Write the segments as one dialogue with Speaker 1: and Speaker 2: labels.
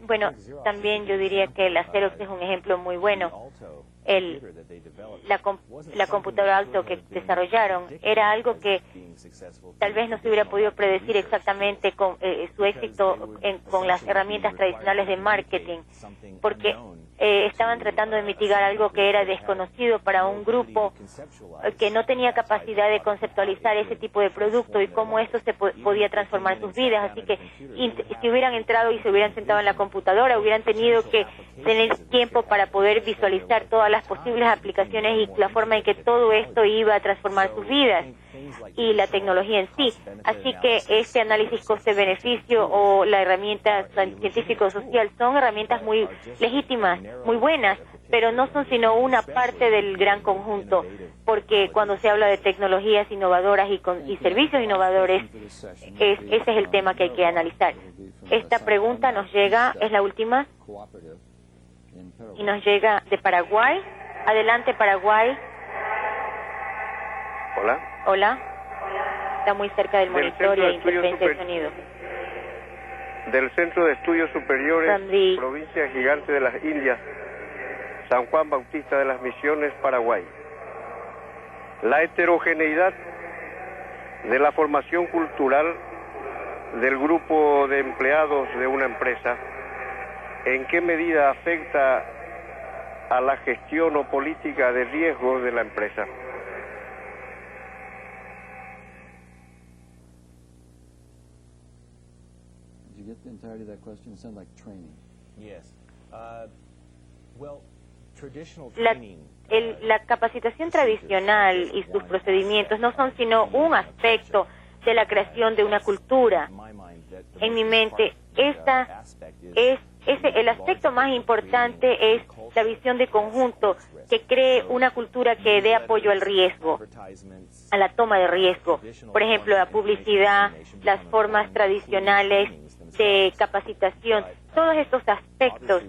Speaker 1: Bueno, también yo diría que la Xerox es un ejemplo muy bueno. La computadora Alto que desarrollaron era algo que tal vez no se hubiera podido predecir exactamente con su éxito con las herramientas tradicionales de marketing, porque estaban tratando de mitigar algo que era desconocido para un grupo que no tenía capacidad de conceptualizar ese tipo de producto y cómo esto se podía transformar sus vidas. Así que si hubieran entrado y se hubieran sentado en la computadora, hubieran tenido que tener tiempo para poder visualizar todas las posibles aplicaciones y la forma en que todo esto iba a transformar sus vidas y la tecnología en sí. Así que este análisis coste-beneficio o la herramienta científico-social son herramientas muy legítimas, muy buenas, pero no son sino una parte del gran conjunto, porque cuando se habla de tecnologías innovadoras y servicios innovadores, ese es el tema que hay que analizar. Esta pregunta nos llega, es la última, y nos llega de Paraguay. Adelante, Paraguay.
Speaker 2: Hola.
Speaker 1: Hola. Está muy cerca del monitor y hay interferencia de sonido.
Speaker 2: Del Centro de Estudios Superiores, provincia gigante de las Indias, San Juan Bautista de las Misiones, Paraguay. La heterogeneidad de la formación cultural del grupo de empleados de una empresa, ¿en qué medida afecta a la gestión o política de riesgos de la empresa?
Speaker 1: La capacitación tradicional y sus procedimientos no son sino un aspecto de la creación de una cultura. En mi mente, el aspecto más importante es la visión de conjunto que cree una cultura que dé apoyo al riesgo, a la toma de riesgo. Por ejemplo, la publicidad, las formas tradicionales de capacitación, todos estos aspectos.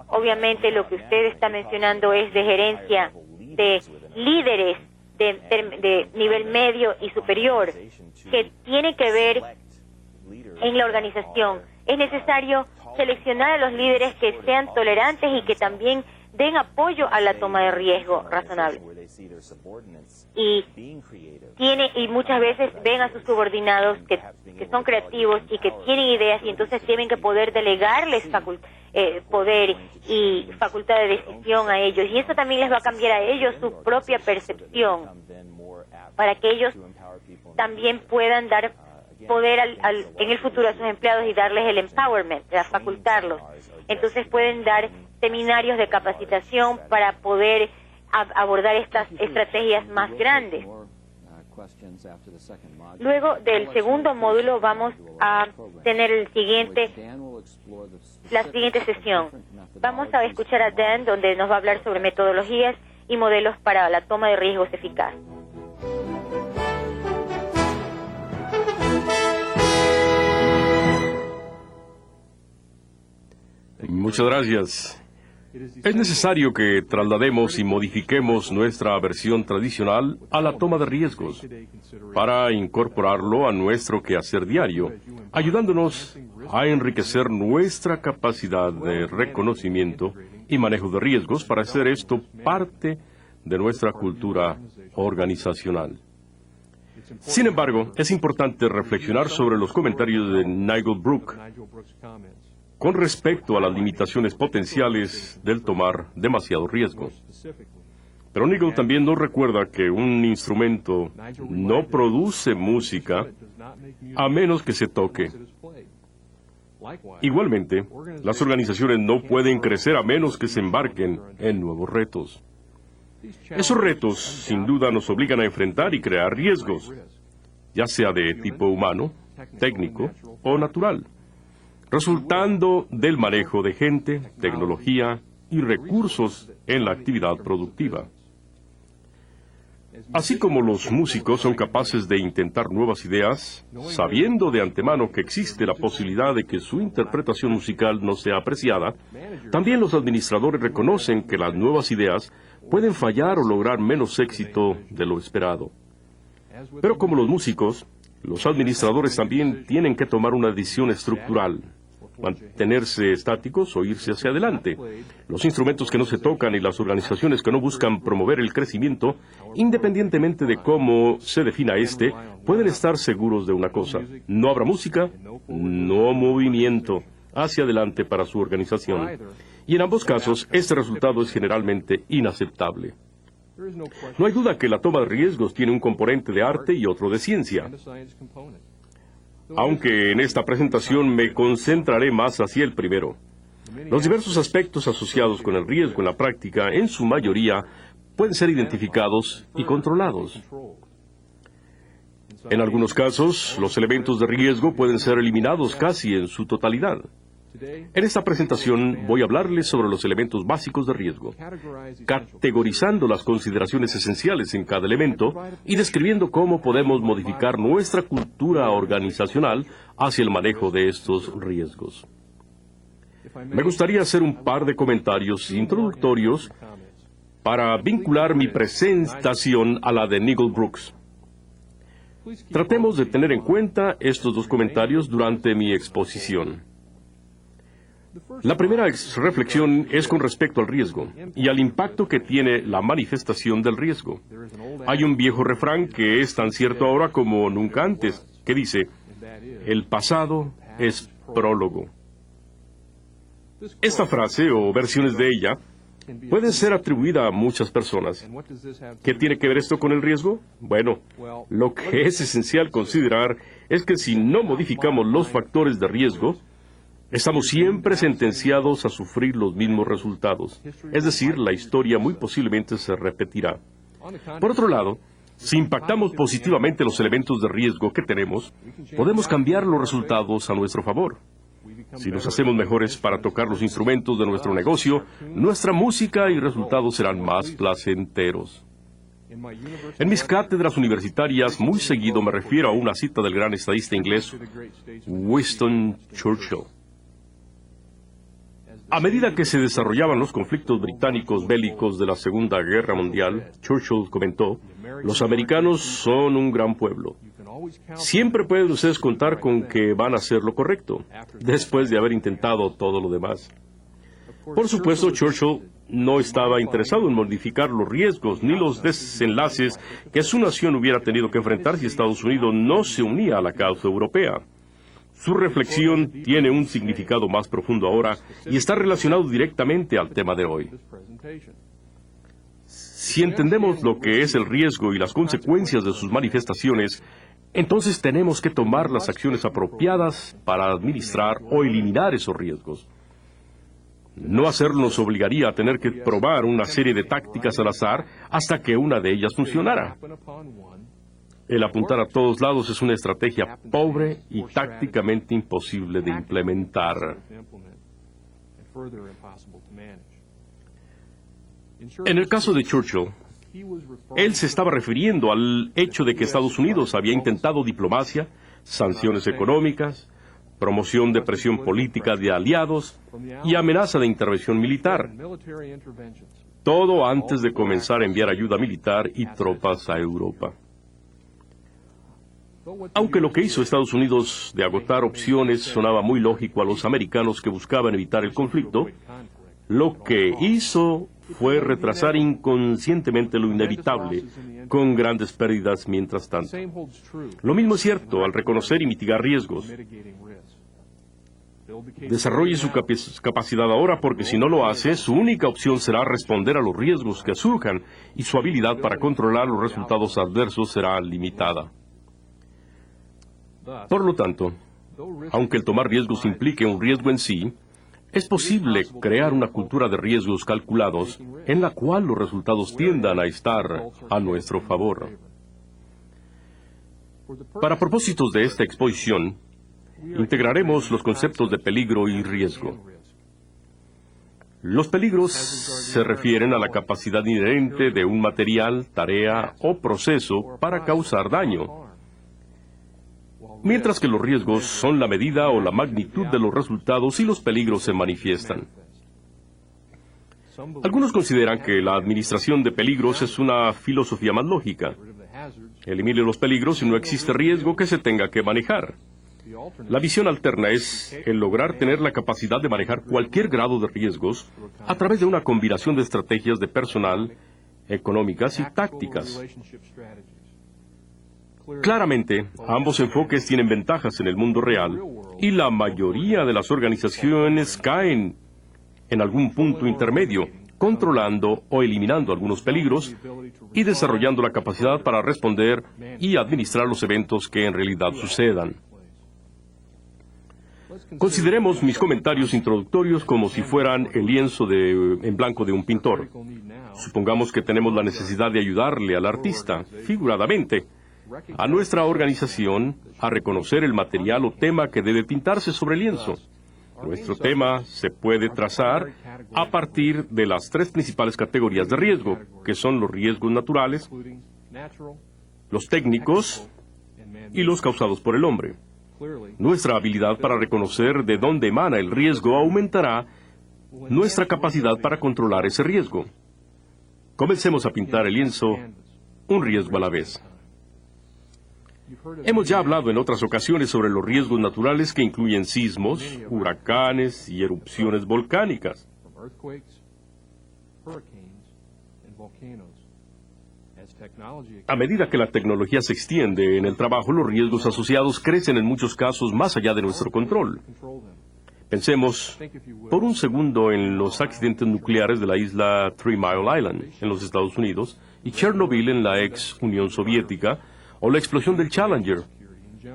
Speaker 1: Obviamente lo que usted está mencionando es de gerencia, de líderes de nivel medio y superior, que tiene que ver en la organización. Es necesario seleccionar a los líderes que sean tolerantes y que también den apoyo a la toma de riesgo razonable. Y muchas veces ven a sus subordinados que son creativos y que tienen ideas, y entonces tienen que poder delegarles poder y facultad de decisión a ellos, y eso también les va a cambiar a ellos su propia percepción, para que ellos también puedan dar poder en el futuro a sus empleados y darles el empowerment, facultarlos. Entonces pueden dar seminarios de capacitación para poder abordar estas estrategias más grandes. Luego del segundo módulo vamos a tener la siguiente sesión. Vamos a escuchar a Dan, donde nos va a hablar sobre metodologías y modelos para la toma de riesgos eficaz.
Speaker 3: Muchas gracias. Es necesario que traslademos y modifiquemos nuestra versión tradicional a la toma de riesgos para incorporarlo a nuestro quehacer diario, ayudándonos a enriquecer nuestra capacidad de reconocimiento y manejo de riesgos para hacer esto parte de nuestra cultura organizacional. Sin embargo, es importante reflexionar sobre los comentarios de Nigel Brooks con respecto a las limitaciones potenciales del tomar demasiado riesgo. Pero Nigel también nos recuerda que un instrumento no produce música a menos que se toque. Igualmente, las organizaciones no pueden crecer a menos que se embarquen en nuevos retos. Esos retos, sin duda, nos obligan a enfrentar y crear riesgos, ya sea de tipo humano, técnico o natural, resultando del manejo de gente, tecnología y recursos en la actividad productiva. Así como los músicos son capaces de intentar nuevas ideas, sabiendo de antemano que existe la posibilidad de que su interpretación musical no sea apreciada, también los administradores reconocen que las nuevas ideas pueden fallar o lograr menos éxito de lo esperado. Pero como los músicos, los administradores también tienen que tomar una decisión estructural. mantenerse estáticos o irse hacia adelante. Los instrumentos que no se tocan y las organizaciones que no buscan promover el crecimiento, independientemente de cómo se defina este, pueden estar seguros de una cosa: no habrá música, no movimiento hacia adelante para su organización. Y en ambos casos, este resultado es generalmente inaceptable. No hay duda que la toma de riesgos tiene un componente de arte y otro de ciencia. Aunque en esta presentación me concentraré más hacia el primero. Los diversos aspectos asociados con el riesgo en la práctica, en su mayoría, pueden ser identificados y controlados. En algunos casos, los elementos de riesgo pueden ser eliminados casi en su totalidad. En esta presentación voy a hablarles sobre los elementos básicos de riesgo, categorizando las consideraciones esenciales en cada elemento y describiendo cómo podemos modificar nuestra cultura organizacional hacia el manejo de estos riesgos. Me gustaría hacer un par de comentarios introductorios para vincular mi presentación a la de Nigel Brooks. Tratemos de tener en cuenta estos dos comentarios durante mi exposición. La primera reflexión es con respecto al riesgo y al impacto que tiene la manifestación del riesgo. Hay un viejo refrán que es tan cierto ahora como nunca antes, que dice: el pasado es prólogo. Esta frase, o versiones de ella, pueden ser atribuida a muchas personas. ¿Qué tiene que ver esto con el riesgo? Bueno, lo que es esencial considerar es que si no modificamos los factores de riesgo, estamos siempre sentenciados a sufrir los mismos resultados. Es decir, la historia muy posiblemente se repetirá. Por otro lado, si impactamos positivamente los elementos de riesgo que tenemos, podemos cambiar los resultados a nuestro favor. Si nos hacemos mejores para tocar los instrumentos de nuestro negocio, nuestra música y resultados serán más placenteros. En mis cátedras universitarias, muy seguido me refiero a una cita del gran estadista inglés Winston Churchill. A medida que se desarrollaban los conflictos británicos bélicos de la Segunda Guerra Mundial, Churchill comentó: los americanos son un gran pueblo. Siempre pueden ustedes contar con que van a hacer lo correcto, después de haber intentado todo lo demás. Por supuesto, Churchill no estaba interesado en modificar los riesgos ni los desenlaces que su nación hubiera tenido que enfrentar si Estados Unidos no se unía a la causa europea. Su reflexión tiene un significado más profundo ahora y está relacionado directamente al tema de hoy. Si entendemos lo que es el riesgo y las consecuencias de sus manifestaciones, entonces tenemos que tomar las acciones apropiadas para administrar o eliminar esos riesgos. No hacerlo nos obligaría a tener que probar una serie de tácticas al azar hasta que una de ellas funcionara. El apuntar a todos lados es una estrategia pobre y tácticamente imposible de implementar. En el caso de Churchill, él se estaba refiriendo al hecho de que Estados Unidos había intentado diplomacia, sanciones económicas, promoción de presión política de aliados y amenaza de intervención militar. Todo antes de comenzar a enviar ayuda militar y tropas a Europa. Aunque lo que hizo Estados Unidos de agotar opciones sonaba muy lógico a los americanos que buscaban evitar el conflicto, lo que hizo fue retrasar inconscientemente lo inevitable, con grandes pérdidas mientras tanto. Lo mismo es cierto al reconocer y mitigar riesgos. Desarrolle su capacidad ahora, porque si no lo hace, su única opción será responder a los riesgos que surjan y su habilidad para controlar los resultados adversos será limitada. Por lo tanto, aunque el tomar riesgos implique un riesgo en sí, es posible crear una cultura de riesgos calculados en la cual los resultados tiendan a estar a nuestro favor. Para propósitos de esta exposición, integraremos los conceptos de peligro y riesgo. Los peligros se refieren a la capacidad inherente de un material, tarea o proceso para causar daño, mientras que los riesgos son la medida o la magnitud de los resultados y los peligros se manifiestan. Algunos consideran que la administración de peligros es una filosofía más lógica. Elimine los peligros y no existe riesgo que se tenga que manejar. La visión alterna es el lograr tener la capacidad de manejar cualquier grado de riesgos a través de una combinación de estrategias de personal, económicas y tácticas. Claramente, ambos enfoques tienen ventajas en el mundo real y la mayoría de las organizaciones caen en algún punto intermedio, controlando o eliminando algunos peligros y desarrollando la capacidad para responder y administrar los eventos que en realidad sucedan. Consideremos mis comentarios introductorios como si fueran el lienzo en blanco de un pintor. Supongamos que tenemos la necesidad de ayudarle al artista, figuradamente, a nuestra organización a reconocer el material o tema que debe pintarse sobre el lienzo. Nuestro tema se puede trazar a partir de las tres principales categorías de riesgo, que son los riesgos naturales, los técnicos y los causados por el hombre. Nuestra habilidad para reconocer de dónde emana el riesgo aumentará nuestra capacidad para controlar ese riesgo. Comencemos a pintar el lienzo un riesgo a la vez. Hemos ya hablado en otras ocasiones sobre los riesgos naturales que incluyen sismos, huracanes y erupciones volcánicas. A medida que la tecnología se extiende en el trabajo, los riesgos asociados crecen en muchos casos más allá de nuestro control. Pensemos por un segundo en los accidentes nucleares de la isla Three Mile Island, en los Estados Unidos, y Chernobyl en la ex Unión Soviética, o la explosión del Challenger,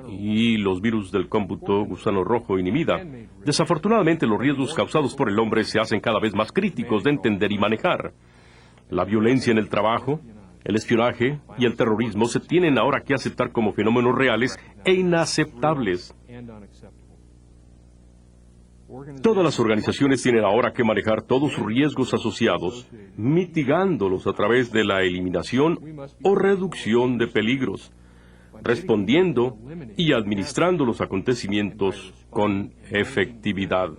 Speaker 3: y los virus del cómputo gusano rojo y Nimida. Desafortunadamente, los riesgos causados por el hombre se hacen cada vez más críticos de entender y manejar. La violencia en el trabajo, el espionaje y el terrorismo se tienen ahora que aceptar como fenómenos reales e inaceptables. Todas las organizaciones tienen ahora que manejar todos sus riesgos asociados, mitigándolos a través de la eliminación o reducción de peligros, respondiendo y administrando los acontecimientos con efectividad.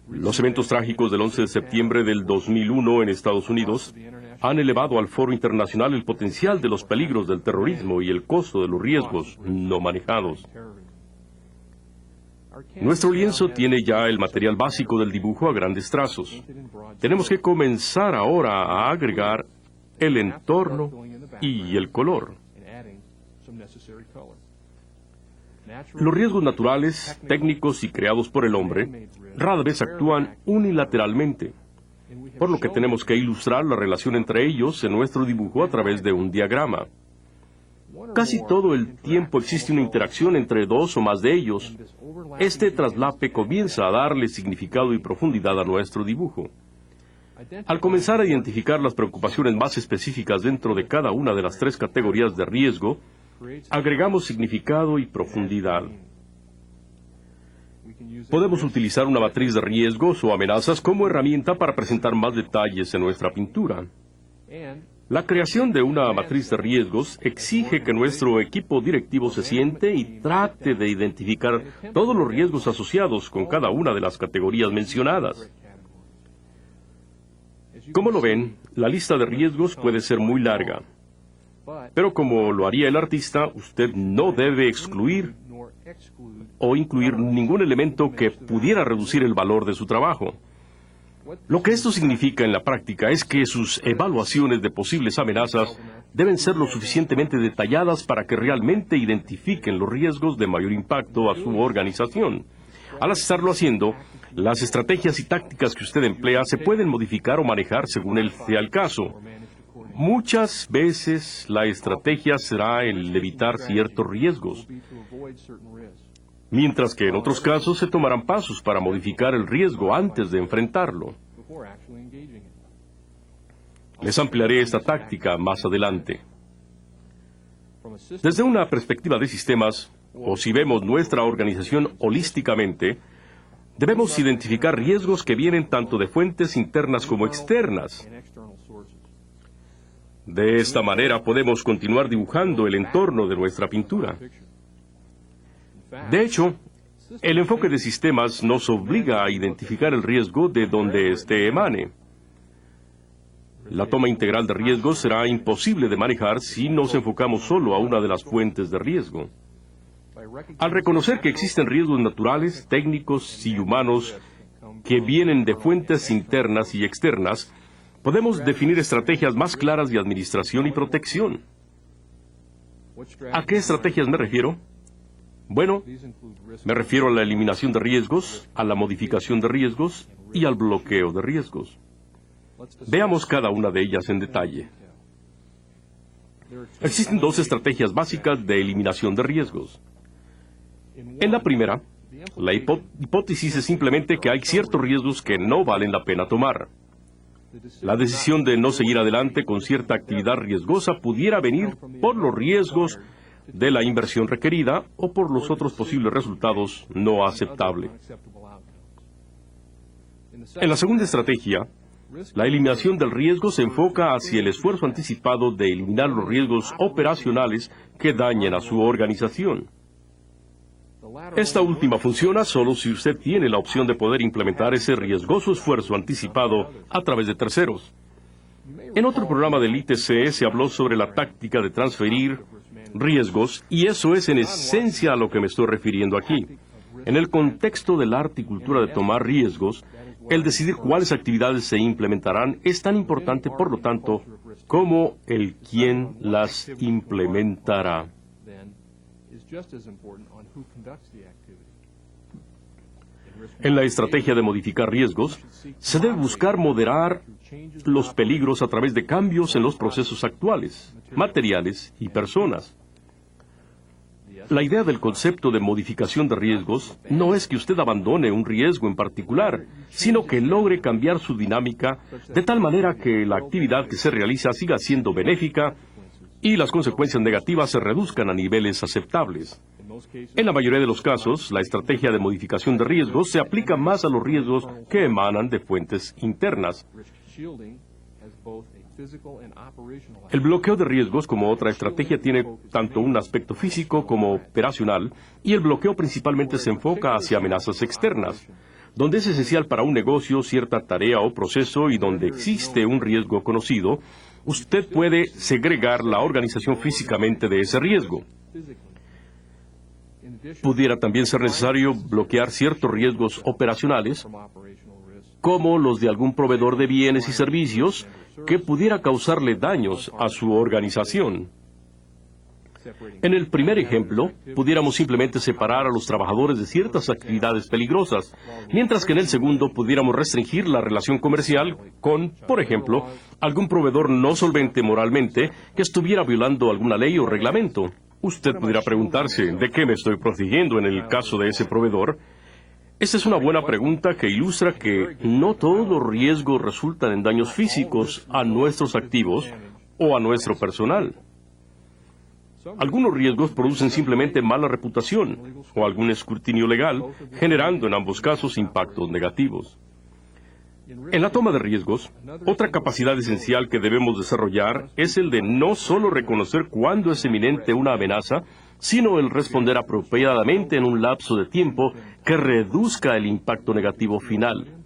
Speaker 3: Los eventos trágicos del 11 de septiembre del 2001 en Estados Unidos han elevado al foro internacional el potencial de los peligros del terrorismo y el costo de los riesgos no manejados. Nuestro lienzo tiene ya el material básico del dibujo a grandes trazos. Tenemos que comenzar ahora a agregar el entorno y el color. Los riesgos naturales, técnicos y creados por el hombre rara vez actúan unilateralmente, por lo que tenemos que ilustrar la relación entre ellos en nuestro dibujo a través de un diagrama. Casi todo el tiempo existe una interacción entre dos o más de ellos. Este traslape comienza a darle significado y profundidad a nuestro dibujo. Al comenzar a identificar las preocupaciones más específicas dentro de cada una de las tres categorías de riesgo, agregamos significado y profundidad. Podemos utilizar una matriz de riesgos o amenazas como herramienta para presentar más detalles en nuestra pintura. La creación de una matriz de riesgos exige que nuestro equipo directivo se siente y trate de identificar todos los riesgos asociados con cada una de las categorías mencionadas. Como lo ven, la lista de riesgos puede ser muy larga. Pero como lo haría el artista, usted no debe excluir o incluir ningún elemento que pudiera reducir el valor de su trabajo. Lo que esto significa en la práctica es que sus evaluaciones de posibles amenazas deben ser lo suficientemente detalladas para que realmente identifiquen los riesgos de mayor impacto a su organización. Al estarlo haciendo, las estrategias y tácticas que usted emplea se pueden modificar o manejar según sea el caso. Muchas veces la estrategia será el evitar ciertos riesgos, mientras que en otros casos se tomarán pasos para modificar el riesgo antes de enfrentarlo. Les ampliaré esta táctica más adelante. Desde una perspectiva de sistemas, o si vemos nuestra organización holísticamente, debemos identificar riesgos que vienen tanto de fuentes internas como externas. De esta manera podemos continuar dibujando el entorno de nuestra pintura. De hecho, el enfoque de sistemas nos obliga a identificar el riesgo de donde éste emane. La toma integral de riesgos será imposible de manejar si nos enfocamos solo a una de las fuentes de riesgo. Al reconocer que existen riesgos naturales, técnicos y humanos que vienen de fuentes internas y externas, podemos definir estrategias más claras de administración y protección. ¿A qué estrategias me refiero? Bueno, me refiero a la eliminación de riesgos, a la modificación de riesgos y al bloqueo de riesgos. Veamos cada una de ellas en detalle. Existen dos estrategias básicas de eliminación de riesgos. En la primera, la hipótesis es simplemente que hay ciertos riesgos que no valen la pena tomar. La decisión de no seguir adelante con cierta actividad riesgosa pudiera venir por los riesgos de la inversión requerida o por los otros posibles resultados no aceptables. En la segunda estrategia, la eliminación del riesgo se enfoca hacia el esfuerzo anticipado de eliminar los riesgos operacionales que dañen a su organización. Esta última funciona solo si usted tiene la opción de poder implementar ese riesgoso esfuerzo anticipado a través de terceros. En otro programa del ITC se habló sobre la táctica de transferir riesgos, y eso es en esencia a lo que me estoy refiriendo aquí. En el contexto de la arte y cultura de tomar riesgos, el decidir cuáles actividades se implementarán es tan importante, por lo tanto, como el quién las implementará. En la estrategia de modificar riesgos, se debe buscar moderar los peligros a través de cambios en los procesos actuales, materiales y personas. La idea del concepto de modificación de riesgos no es que usted abandone un riesgo en particular, sino que logre cambiar su dinámica de tal manera que la actividad que se realiza siga siendo benéfica y las consecuencias negativas se reduzcan a niveles aceptables. En la mayoría de los casos, la estrategia de modificación de riesgos se aplica más a los riesgos que emanan de fuentes internas. El bloqueo de riesgos como otra estrategia tiene tanto un aspecto físico como operacional, y el bloqueo principalmente se enfoca hacia amenazas externas, donde es esencial para un negocio cierta tarea o proceso y donde existe un riesgo conocido. Usted puede segregar la organización físicamente de ese riesgo. Pudiera también ser necesario bloquear ciertos riesgos operacionales, como los de algún proveedor de bienes y servicios que pudiera causarle daños a su organización. En el primer ejemplo, pudiéramos simplemente separar a los trabajadores de ciertas actividades peligrosas, mientras que en el segundo pudiéramos restringir la relación comercial con, por ejemplo, algún proveedor no solvente moralmente que estuviera violando alguna ley o reglamento. Usted pudiera preguntarse, ¿de qué me estoy protegiendo en el caso de ese proveedor? Esta es una buena pregunta que ilustra que no todos los riesgos resultan en daños físicos a nuestros activos o a nuestro personal. Algunos riesgos producen simplemente mala reputación o algún escrutinio legal, generando en ambos casos impactos negativos. En la toma de riesgos, otra capacidad esencial que debemos desarrollar es el de no solo reconocer cuándo es eminente una amenaza, sino el responder apropiadamente en un lapso de tiempo que reduzca el impacto negativo final.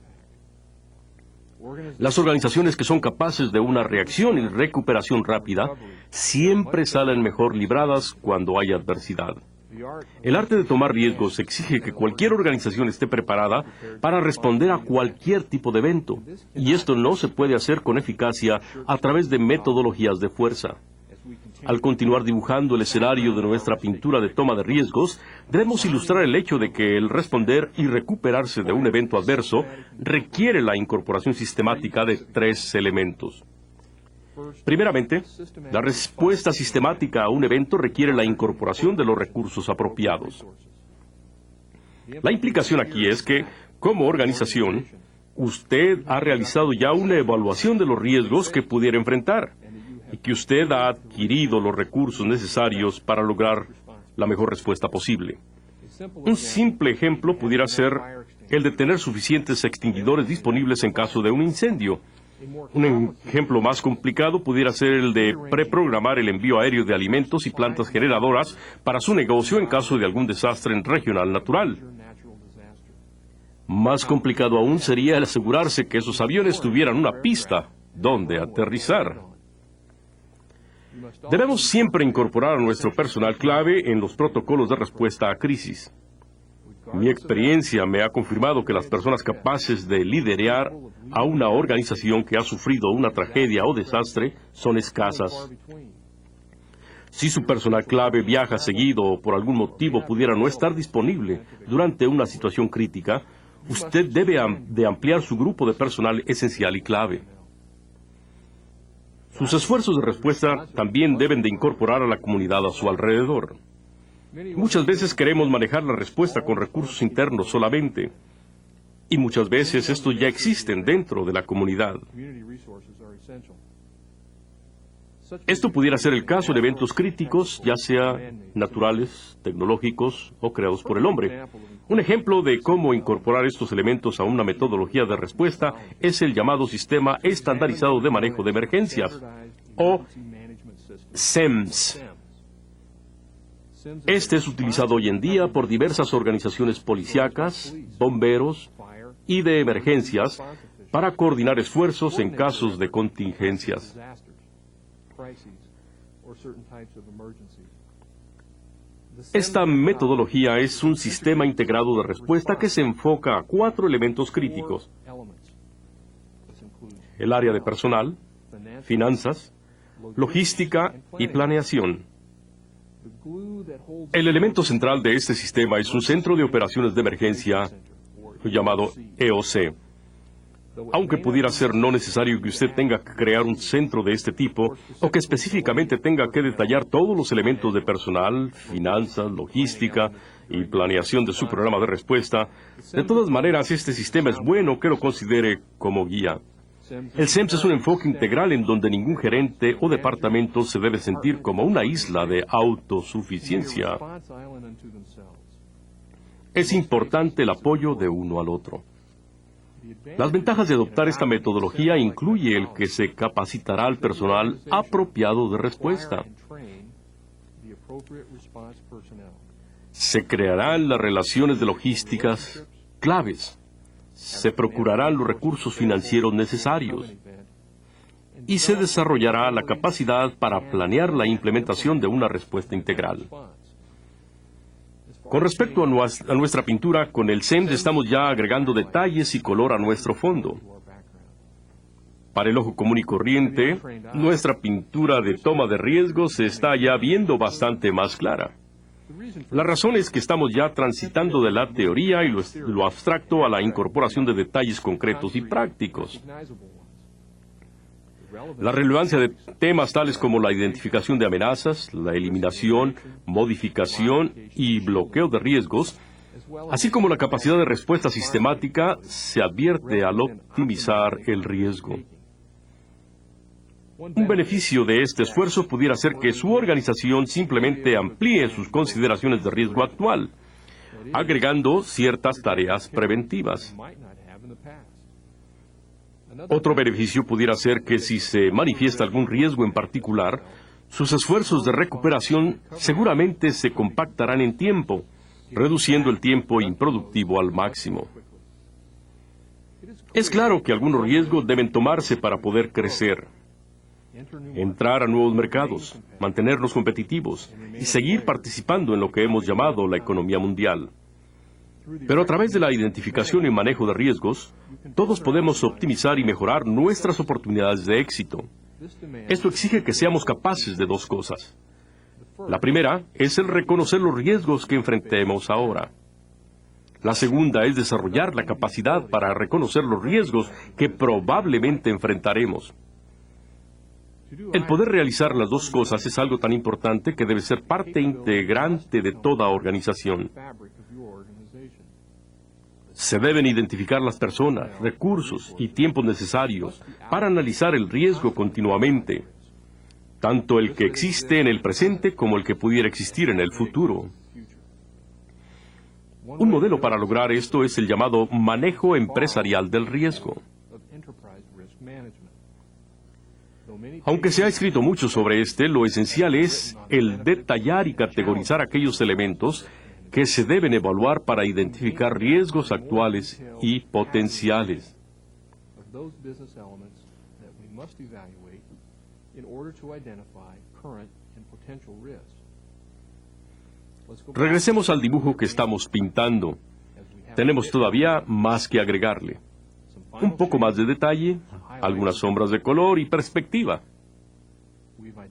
Speaker 3: Las organizaciones que son capaces de una reacción y recuperación rápida siempre salen mejor libradas cuando hay adversidad. El arte de tomar riesgos exige que cualquier organización esté preparada para responder a cualquier tipo de evento, y esto no se puede hacer con eficacia a través de metodologías de fuerza. Al continuar dibujando el escenario de nuestra pintura de toma de riesgos, debemos ilustrar el hecho de que el responder y recuperarse de un evento adverso requiere la incorporación sistemática de tres elementos. Primeramente, la respuesta sistemática a un evento requiere la incorporación de los recursos apropiados. La implicación aquí es que, como organización, usted ha realizado ya una evaluación de los riesgos que pudiera enfrentar, y que usted ha adquirido los recursos necesarios para lograr la mejor respuesta posible. Un simple ejemplo pudiera ser el de tener suficientes extinguidores disponibles en caso de un incendio. Un ejemplo más complicado pudiera ser el de preprogramar el envío aéreo de alimentos y plantas generadoras para su negocio en caso de algún desastre regional natural. Más complicado aún sería el asegurarse que esos aviones tuvieran una pista donde aterrizar. Debemos siempre incorporar a nuestro personal clave en los protocolos de respuesta a crisis. Mi experiencia me ha confirmado que las personas capaces de liderar a una organización que ha sufrido una tragedia o desastre son escasas. Si su personal clave viaja seguido o por algún motivo pudiera no estar disponible durante una situación crítica, usted debe de ampliar su grupo de personal esencial y clave. Sus esfuerzos de respuesta también deben de incorporar a la comunidad a su alrededor. Muchas veces queremos manejar la respuesta con recursos internos solamente, y muchas veces estos ya existen dentro de la comunidad. Esto pudiera ser el caso de eventos críticos, ya sea naturales, tecnológicos o creados por el hombre. Un ejemplo de cómo incorporar estos elementos a una metodología de respuesta es el llamado Sistema Estandarizado de Manejo de Emergencias, o SEMS. Este es utilizado hoy en día por diversas organizaciones policíacas, bomberos y de emergencias para coordinar esfuerzos en casos de contingencias. Esta metodología es un sistema integrado de respuesta que se enfoca a 4 elementos críticos: el área de personal, finanzas, logística y planeación. El elemento central de este sistema es un centro de operaciones de emergencia llamado EOC. Aunque pudiera ser no necesario que usted tenga que crear un centro de este tipo o que específicamente tenga que detallar todos los elementos de personal, finanzas, logística y planeación de su programa de respuesta, de todas maneras este sistema es bueno que lo considere como guía. El SEMS es un enfoque integral en donde ningún gerente o departamento se debe sentir como una isla de autosuficiencia. Es importante el apoyo de uno al otro. Las ventajas de adoptar esta metodología incluye el que se capacitará al personal apropiado de respuesta. Se crearán las relaciones de logísticas claves. Se procurarán los recursos financieros necesarios. Y se desarrollará la capacidad para planear la implementación de una respuesta integral. Con respecto a nuestra pintura, con el SEMS estamos ya agregando detalles y color a nuestro fondo. Para el ojo común y corriente, nuestra pintura de toma de riesgos se está ya viendo bastante más clara. La razón es que estamos ya transitando de la teoría y lo abstracto a la incorporación de detalles concretos y prácticos. La relevancia de temas tales como la identificación de amenazas, la eliminación, modificación y bloqueo de riesgos, así como la capacidad de respuesta sistemática, se advierte al optimizar el riesgo. Un beneficio de este esfuerzo pudiera ser que su organización simplemente amplíe sus consideraciones de riesgo actual, agregando ciertas tareas preventivas. Otro beneficio pudiera ser que si se manifiesta algún riesgo en particular, sus esfuerzos de recuperación seguramente se compactarán en tiempo, reduciendo el tiempo improductivo al máximo. Es claro que algunos riesgos deben tomarse para poder crecer, entrar a nuevos mercados, mantenernos competitivos y seguir participando en lo que hemos llamado la economía mundial. Pero a través de la identificación y manejo de riesgos, todos podemos optimizar y mejorar nuestras oportunidades de éxito. Esto exige que seamos capaces de 2 cosas. La primera es el reconocer los riesgos que enfrentemos ahora. La segunda es desarrollar la capacidad para reconocer los riesgos que probablemente enfrentaremos. El poder realizar las 2 cosas es algo tan importante que debe ser parte integrante de toda organización. Se deben identificar las personas, recursos y tiempos necesarios para analizar el riesgo continuamente, tanto el que existe en el presente como el que pudiera existir en el futuro. Un modelo para lograr esto es el llamado manejo empresarial del riesgo. Aunque se ha escrito mucho sobre este, lo esencial es el detallar y categorizar aquellos elementos que se deben evaluar para identificar riesgos actuales y potenciales. Regresemos al dibujo que estamos pintando. Tenemos todavía más que agregarle. Un poco más de detalle, algunas sombras de color y perspectiva.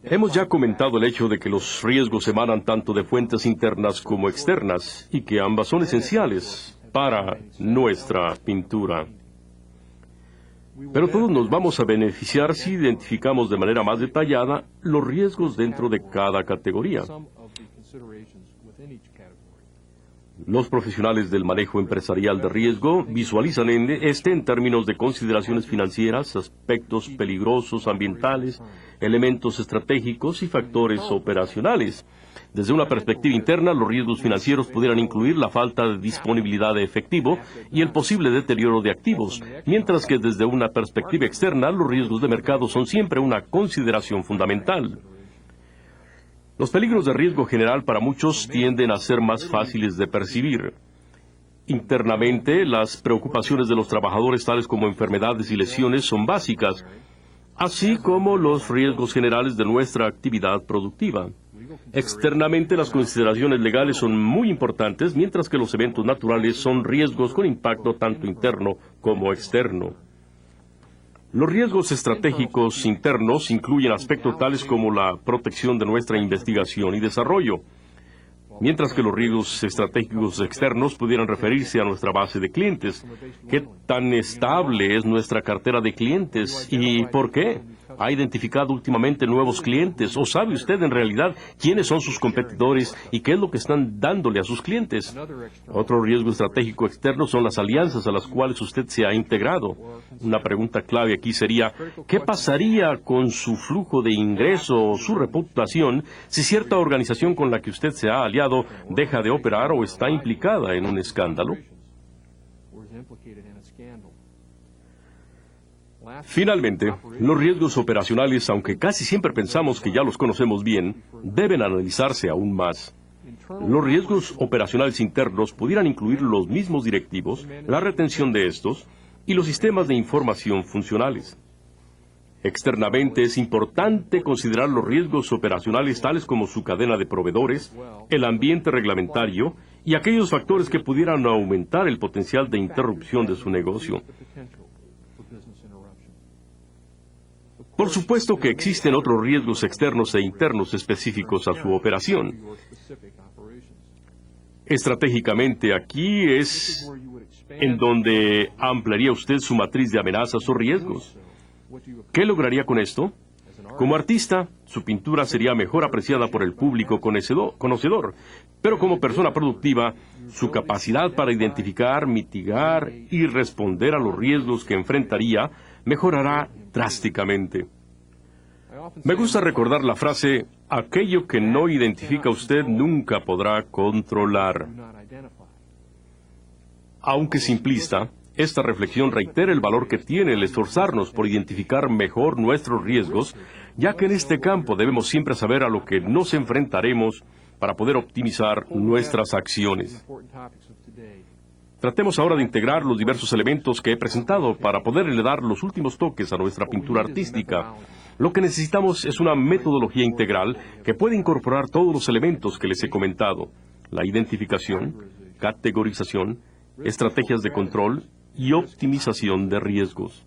Speaker 3: Hemos ya comentado el hecho de que los riesgos emanan tanto de fuentes internas como externas y que ambas son esenciales para nuestra pintura. Pero todos nos vamos a beneficiar si identificamos de manera más detallada los riesgos dentro de cada categoría. Los profesionales del manejo empresarial de riesgo visualizan en términos de consideraciones financieras, aspectos peligrosos ambientales, elementos estratégicos y factores operacionales. Desde una perspectiva interna, los riesgos financieros pudieran incluir la falta de disponibilidad de efectivo y el posible deterioro de activos, mientras que desde una perspectiva externa, los riesgos de mercado son siempre una consideración fundamental. Los peligros de riesgo general para muchos tienden a ser más fáciles de percibir. Internamente, las preocupaciones de los trabajadores, tales como enfermedades y lesiones, son básicas, así como los riesgos generales de nuestra actividad productiva. Externamente, las consideraciones legales son muy importantes, mientras que los eventos naturales son riesgos con impacto tanto interno como externo. Los riesgos estratégicos internos incluyen aspectos tales como la protección de nuestra investigación y desarrollo, mientras que los riesgos estratégicos externos pudieran referirse a nuestra base de clientes. ¿Qué tan estable es nuestra cartera de clientes y por qué? ¿Ha identificado últimamente nuevos clientes? ¿O sabe usted en realidad quiénes son sus competidores y qué es lo que están dándole a sus clientes? Otro riesgo estratégico externo son las alianzas a las cuales usted se ha integrado. Una pregunta clave aquí sería, ¿qué pasaría con su flujo de ingreso o su reputación si cierta organización con la que usted se ha aliado deja de operar o está implicada en un escándalo? Finalmente, los riesgos operacionales, aunque casi siempre pensamos que ya los conocemos bien, deben analizarse aún más. Los riesgos operacionales internos pudieran incluir los mismos directivos, la retención de estos y los sistemas de información funcionales. Externamente es importante considerar los riesgos operacionales tales como su cadena de proveedores, el ambiente reglamentario y aquellos factores que pudieran aumentar el potencial de interrupción de su negocio. Por supuesto que existen otros riesgos externos e internos específicos a su operación. Estratégicamente, aquí es en donde ampliaría usted su matriz de amenazas o riesgos. ¿Qué lograría con esto? Como artista, su pintura sería mejor apreciada por el público conocedor, pero como persona productiva, su capacidad para identificar, mitigar y responder a los riesgos que enfrentaría mejorará drásticamente. Me gusta recordar la frase, aquello que no identifica usted nunca podrá controlar. Aunque simplista, esta reflexión reitera el valor que tiene el esforzarnos por identificar mejor nuestros riesgos, ya que en este campo debemos siempre saber a lo que nos enfrentaremos para poder optimizar nuestras acciones. Tratemos ahora de integrar los diversos elementos que he presentado para poderle dar los últimos toques a nuestra pintura artística. Lo que necesitamos es una metodología integral que puede incorporar todos los elementos que les he comentado: la identificación, categorización, estrategias de control y optimización de riesgos.